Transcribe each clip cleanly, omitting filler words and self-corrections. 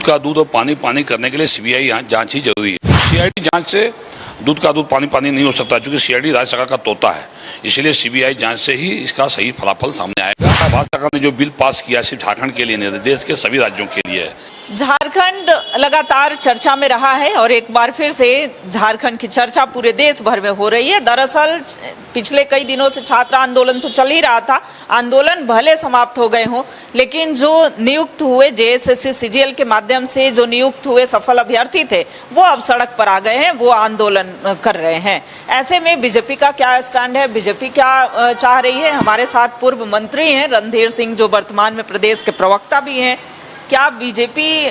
का दूध और पानी पानी करने के लिए सीबीआई जांच ही जरूरी है। सीआईडी जांच से दूध का दूध पानी पानी नहीं हो सकता, क्योंकि सीआईडी राज्य सरकार का तोता है। इसलिए सीबीआई जांच से ही इसका सही फलाफल सामने आएगा। भारत सरकार ने जो बिल पास किया सिर्फ झारखंड के लिए नहीं, देश के सभी राज्यों के लिए है। झारखंड लगातार चर्चा में रहा है और एक बार फिर से झारखंड की चर्चा पूरे देश भर में हो रही है। दरअसल पिछले कई दिनों से छात्र आंदोलन तो चल ही रहा था, आंदोलन भले समाप्त हो गए हों, लेकिन जो नियुक्त हुए जेएसएससी सीजीएल के माध्यम से जो नियुक्त हुए सफल अभ्यर्थी थे, वो अब सड़क पर आ गए हैं, वो आंदोलन कर रहे हैं। ऐसे में बीजेपी का क्या स्टैंड है, बीजेपी क्या चाह रही है? हमारे साथ पूर्व मंत्री हैं रणधीर सिंह, जो वर्तमान में प्रदेश के प्रवक्ता भी हैं। क्या बीजेपी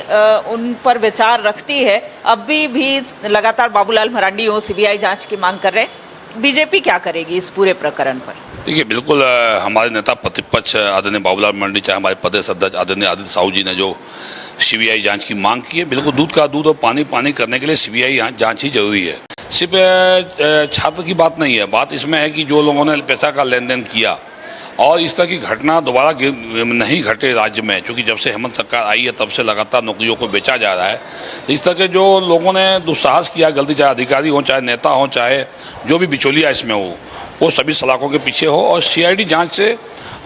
उन पर विचार रखती है? अभी भी लगातार बाबूलाल मरांडी हो सीबीआई जांच की मांग कर रहे हैं, बीजेपी क्या करेगी इस पूरे प्रकरण पर? देखिए, बिल्कुल हमारे नेता प्रतिपक्ष आदरणीय बाबूलाल मरांडी, चाहे हमारे प्रदेश अध्यक्ष आदरणीय आदित्य साहू जी ने जो सीबीआई जांच की मांग की है, बिल्कुल दूध का दूध और पानी पानी करने के लिए सीबीआई जांच ही जरूरी है। सिर्फ छात्र की बात नहीं है, बात इसमें है कि जो लोगों ने पैसा का लेन देन किया और इस तरह की घटना दोबारा नहीं घटे राज्य में, क्योंकि जब से हेमंत सरकार आई है तब से लगातार नौकरियों को बेचा जा रहा है। तो इस तरह के जो लोगों ने दुस्साहस किया, गलती, चाहे अधिकारी हो, चाहे नेता हो, चाहे जो भी बिचौलिया इसमें हो, वो सभी सलाखों के पीछे हो। और सीआईडी जांच से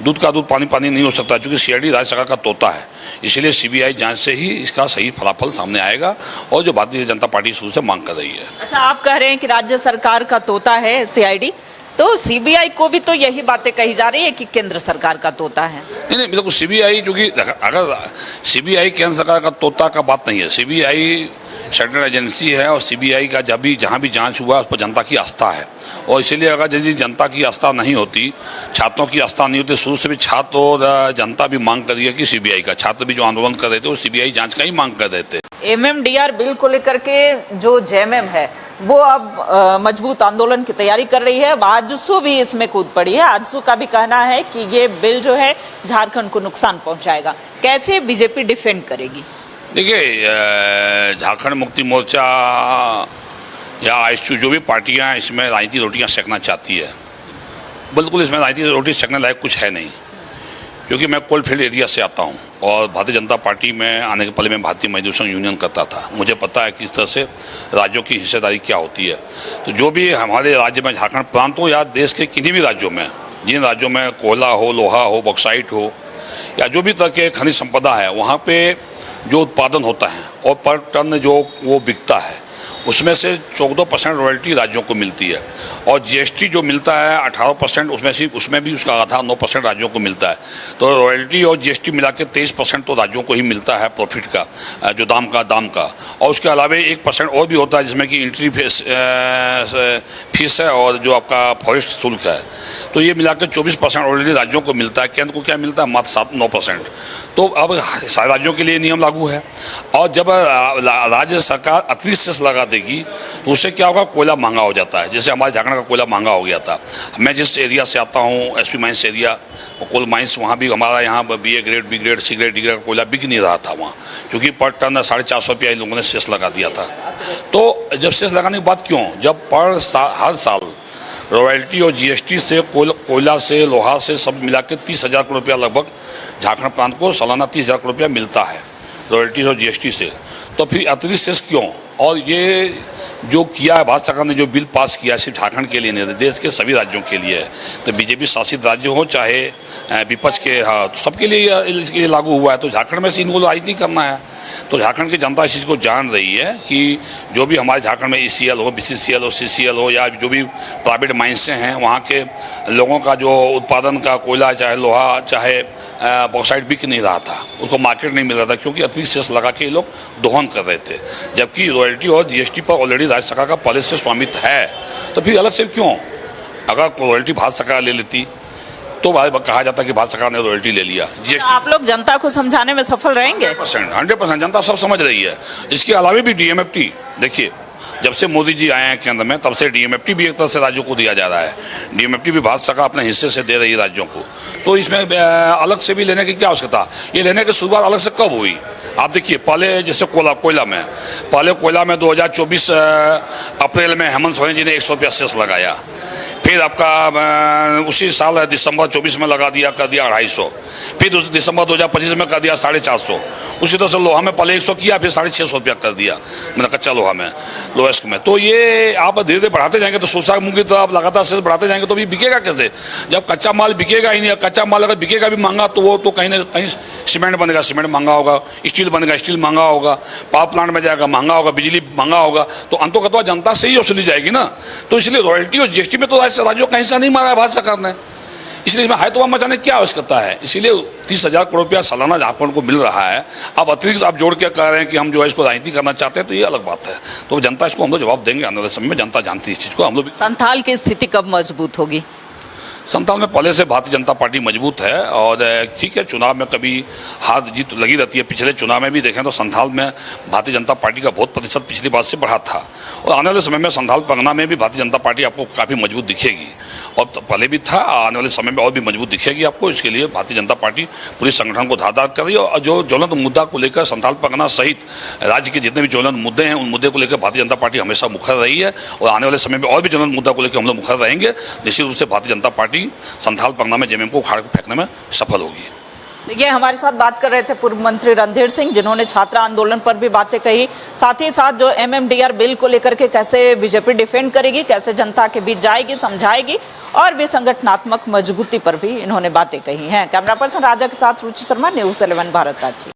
दूध का दूध पानी पानी नहीं हो सकता, क्योंकि सीआईडी राज्य सरकार का तोता है। इसलिए सीबीआई जांच से ही इसका सही फलाफल सामने आएगा, और जो भारतीय जनता पार्टी शुरू से मांग कर रही है। अच्छा, आप कह रहे हैं कि राज्य सरकार का तोता है सीआईडी, तो सीबीआई को भी तो यही बातें कही जा रही है कि केंद्र सरकार का तोता है। नहीं, बिल्कुल सीबीआई, क्योंकि अगर सीबीआई केंद्र सरकार का तोता का बात नहीं है, सीबीआई सेंट्रल एजेंसी है, और सीबीआई का जहाँ भी जांच हुआ उस पर जनता की आस्था है। और इसीलिए अगर यदि जनता की आस्था नहीं होती, छात्रों की आस्था नहीं होती, शुरू से भी छात्र और जनता भी मांग कर रही है कि सीबीआई का, छात्र भी जो आंदोलन कर रहे थे वो सीबीआई जांच का ही मांग कर रहे थे। एमएमडीआर बिल को लेकर के जो जेएमएम है वो अब मजबूत आंदोलन की तैयारी कर रही है। आजसू भी इसमें कूद पड़ी है। आजसू का भी कहना है कि ये बिल जो है झारखंड को नुकसान पहुंचाएगा। कैसे बीजेपी डिफेंड करेगी? देखिए, झारखंड मुक्ति मोर्चा या आजसू जो भी पार्टियां इसमें राजनीतिक रोटियां सेकना चाहती है, बिल्कुल इसमें राजनीतिक रोटी सेकने लायक कुछ है नहीं, क्योंकि मैं कोलफील्ड एरिया से आता हूं और भारतीय जनता पार्टी में आने के पहले मैं भारतीय मजदूर संघ यूनियन करता था। मुझे पता है कि इस तरह से राज्यों की हिस्सेदारी क्या होती है। तो जो भी हमारे राज्य में, झारखंड प्रांत हो या देश के किसी भी राज्यों में, जिन राज्यों में कोयला हो, लोहा हो, बॉक्साइट हो, या जो भी तरह के खनिज संपदा है, वहाँ पे जो उत्पादन होता है और पर टन जो वो बिकता है, उसमें से 14% रॉयल्टी राज्यों को मिलती है, और जीएसटी जो मिलता है 18%, उसमें भी उसका आधा 9% राज्यों को मिलता है। तो रॉयल्टी और जीएसटी मिला के 23% तो राज्यों को ही मिलता है प्रॉफिट का, जो दाम का। और उसके अलावा 1% और भी होता है, जिसमें कि एंट्री फीस है और जो आपका फॉरेस्ट शुल्क है। तो ये मिलाकर 24% ऑलरेडी राज्यों को मिलता है। केंद्र को क्या मिलता है? मात्र 9%। तो अब सारे राज्यों के लिए नियम लागू है, और जब राज्य सरकार अतिरिक्त सेस लगा देगी तो उससे क्या होगा? कोयला महंगा हो जाता है। जैसे हमारे झारखंड का कोयला महंगा हो गया था। मैं जिस एरिया से आता हूँ, SP mines area, coal mines, वहाँ भी हमारा यहाँ BA grade, B grade, C grade, D grade का कोयला बिक नहीं रहा था वहाँ, क्योंकि पर टन 450 रुपया इन लोगों ने सेस लगा दिया था। तो जब सेस लगाने के बाद क्यों? जब हर साल रॉयल्टी और जीएसटी से, कोयला से, लोहा से सब मिला के 30,000 करोड़ रुपया लगभग झारखंड प्रांत को सालाना 30,000 करोड़ रुपया मिलता है रॉयल्टी और जीएसटी से। तो फिर अतिरिक्त सेस क्यों? और ये जो किया है भारत सरकार ने, जो बिल पास किया है, सिर्फ झारखंड के लिए नहीं, देश के सभी राज्यों के लिए है। तो बीजेपी शासित राज्य हो चाहे विपक्ष के, हाँ, तो सबके लिए इसके लिए लागू हुआ है। तो झारखंड में से इनको राजनीति करना है। तो झारखंड की जनता इस चीज़ को जान रही है कि जो भी हमारे झारखंड में ECL हो, BCCL हो, CCL हो, या जो भी प्राइवेट माइंस हैं, वहाँ के लोगों का जो उत्पादन का कोयला, चाहे लोहा, चाहे बॉक्साइट बिक नहीं रहा था, उसको मार्केट नहीं मिल रहा था, क्योंकि अतिरिक्त सेस लगा के ये लोग दोहन कर रहे थे। जबकि रॉयल्टी और जीएसटी पर ऑलरेडी राज्य सरकार का पहले से स्वामित्व है, तो फिर अलग से क्यों? अगर रॉयल्टी भारत सरकार ले लेती तो कहा जाता कि भारत सरकार ने रॉयल्टी ले लिया। आप लोग जनता को समझाने में सफल रहेंगे? 100% जनता सब समझ रही है। इसके अलावा भी DMFT, देखिए, जब से मोदी जी आए हैं केंद्र में, तब से DMFT भी एक तरह से राज्यों को दिया जा रहा है। DMFT भी भारत सरकार अपने हिस्से से दे रही है राज्यों को। तो इसमें अलग से भी लेने की क्या आवश्यकता? ये लेने की शुरुआत अलग से कब हुई? आप देखिए, पहले जैसे कोयला में 2024 अप्रैल में हेमंत सोरेन जी ने 100 रुपया सेस लगाया। फिर आपका उसी साल दिसंबर 24 में लगा दिया, कर दिया 250, फिर दिसंबर 2025 में कर दिया 450। उसी तरह से लोहा में पहले 100 किया, फिर 650 रुपया कर दिया मैंने कच्चा लोहा में, लोएस्ट में। तो ये आप धीरे धीरे बढ़ाते जाएंगे तो सोचा मूंगी तो आप लगातार सेल्स बढ़ाते जाएंगे तो भी बिकेगा कैसे, जब कच्चा माल बिकेगा ही नहीं। कच्चा माल अगर बिकेगा भी महंगा तो वो तो कहीं ना कहीं सीमेंट बनेगा, सीमेंट महंगा होगा, स्टील बनेगा, स्टील महंगा होगा, पावर प्लांट में जाएगा महंगा होगा, बिजली महंगा होगा, तो अंतोगत्वा जनता से ही वसूली जाएगी ना। तो इसलिए रॉयल्टी और जीएसटी में तो राज्यों का हिस्सा नहीं मांगा है भारत सरकार ने, इसलिए इसमें हाय तोबा मचाने की क्या आवश्यकता है। इसीलिए 30,000 करोड़ रुपया सालाना झारखंड को मिल रहा है, अब अतिरिक्त आप जोड़ के कह रहे हैं कि हम जो है इसको राजनीति करना चाहते हैं, तो ये अलग बात है। तो जनता इसको हम लोग जवाब देंगे आने वाले समय में, जनता जानती है इस चीज़ को। हम लोग संथाल की स्थिति कब मजबूत होगी? संथाल में पहले से भारतीय जनता पार्टी मजबूत है, और ठीक है चुनाव में कभी हार जीत लगी रहती है। पिछले चुनाव में भी देखें तो संथाल में भारतीय जनता पार्टी का बहुत प्रतिशत पिछली बार से बढ़ा था, और आने वाले समय में संथाल परगना में भी भारतीय जनता पार्टी आपको काफ़ी मजबूत दिखेगी, और पहले भी था, आने वाले समय में और भी मजबूत दिखेगी आपको। इसके लिए भारतीय जनता पार्टी पूरी संगठन को धारदार कर रही है, और जो ज्वलंत मुद्दा को लेकर संथाल परगना सहित राज्य के जितने भी ज्वलंत मुद्दे हैं, उन मुद्दे को लेकर भारतीय जनता पार्टी हमेशा मुखर रही है, और आने वाले समय में और भी ज्वलंत मुद्दा को लेकर हम लोग मुखर रहेंगे। निश्चित रूप से भारतीय जनता पार्टी संथाल परगना में जेएमएम को उखाड़ के फेंकने में सफल होगी। देखिए, हमारे साथ बात कर रहे थे पूर्व मंत्री रणधीर सिंह, जिन्होंने छात्रा आंदोलन पर भी बातें कही, साथ ही साथ जो एमएमडीआर बिल को लेकर के कैसे बीजेपी डिफेंड करेगी, कैसे जनता के बीच जाएगी, समझाएगी, और भी संगठनात्मक मजबूती पर भी इन्होंने बातें कही हैं। कैमरा पर्सन राजा के साथ Ruchi Sharma, news 11 Bharat Ranchi.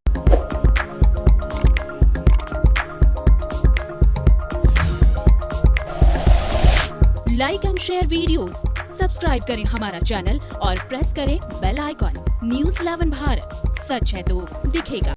Like and share videos, subscribe करें हमारा चैनल और प्रेस करें बेल आइकॉन। न्यूज़ 11 भारत, सच है तो दिखेगा।